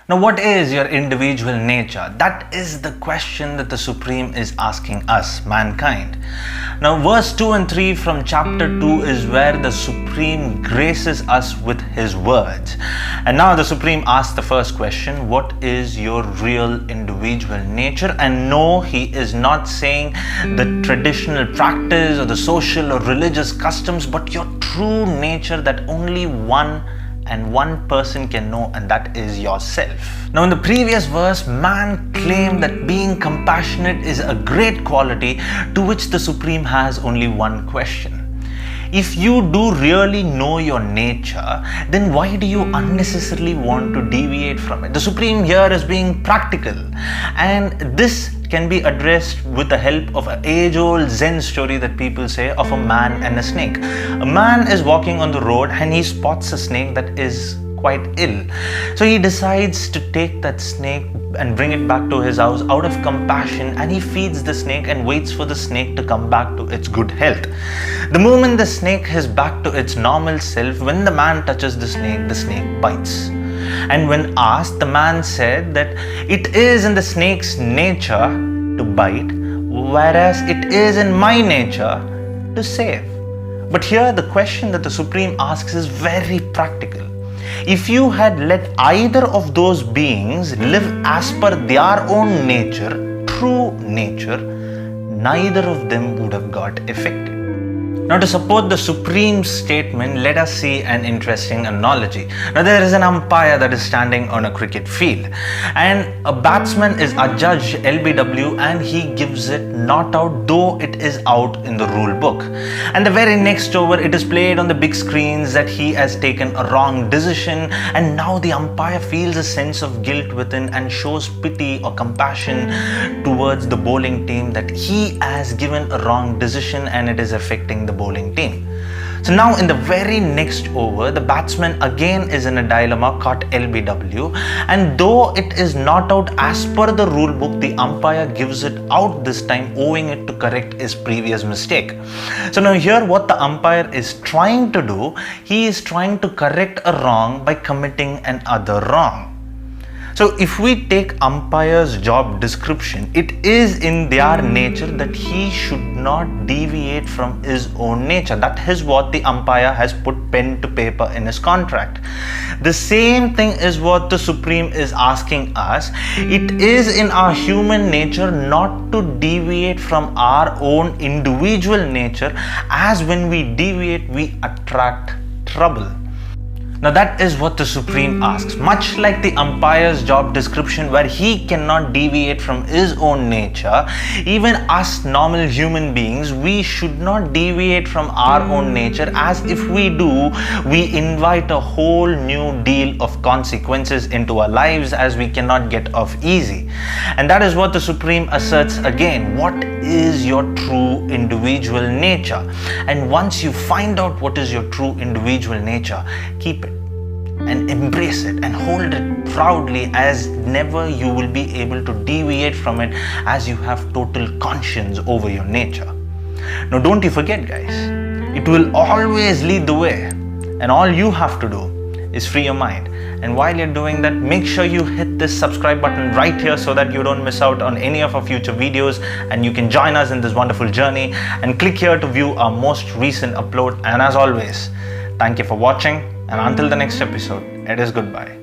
Now, what is your individual nature? That is the question that the Supreme is asking us, mankind. Now, verse 2 and 3 from chapter 2 is where the Supreme graces us with his words. And now the Supreme asks the first question, what is your real individual nature? And no, he is not saying the traditional practice or the social or religious customs, but your true nature that only one person can know, and that is yourself. Now, in the previous verse, man claimed that being compassionate is a great quality, to which the Supreme has only one question. If you do really know your nature, then why do you unnecessarily want to deviate from it? The Supreme here is being practical, and this can be addressed with the help of an age-old Zen story that people say of a man and a snake. A man is walking on the road and he spots a snake that is quite ill. So he decides to take that snake and bring it back to his house out of compassion, and he feeds the snake and waits for the snake to come back to its good health. The moment the snake is back to its normal self, when the man touches the snake bites. And when asked, the man said that it is in the snake's nature to bite, whereas it is in my nature to save. But here the question that the Supreme asks is very practical. If you had let either of those beings live as per their own nature, true nature, neither of them would have got affected. Now, to support the Supreme statement, let us see an interesting analogy. Now, there is an umpire that is standing on a cricket field, and a batsman is adjudged LBW, and he gives it not out, though it is out in the rule book. And the very next over, it is played on the big screens that he has taken a wrong decision, and now the umpire feels a sense of guilt within and shows pity or compassion towards the bowling team that he has given a wrong decision and it is affecting the bowling team. So now in the very next over, the batsman again is in a dilemma, caught LBW, and though it is not out as per the rule book, the umpire gives it out this time, owing it to correct his previous mistake. So now here what the umpire is trying to do, he is trying to correct a wrong by committing another wrong. So if we take umpire's job description, it is in their nature that he should not deviate from his own nature. That is what the umpire has put pen to paper in his contract. The same thing is what the Supreme is asking us. It is in our human nature not to deviate from our own individual nature, as when we deviate, we attract trouble. Now that is what the Supreme asks. Much like the umpire's job description, where he cannot deviate from his own nature, even us normal human beings, we should not deviate from our own nature, as if we do, we invite a whole new deal of consequences into our lives, as we cannot get off easy. And that is what the Supreme asserts again. What is your true individual nature? And once you find out what is your true individual nature, keep it and embrace it and hold it proudly, as never you will be able to deviate from it, as you have total conscience over your nature. Now don't you forget, guys, it will always lead the way, and all you have to do is free your mind. And while you're doing that, make sure you hit this subscribe button right here so that you don't miss out on any of our future videos, and you can join us in this wonderful journey, and click here to view our most recent upload. And as always, thank you for watching, and until the next episode, it is goodbye.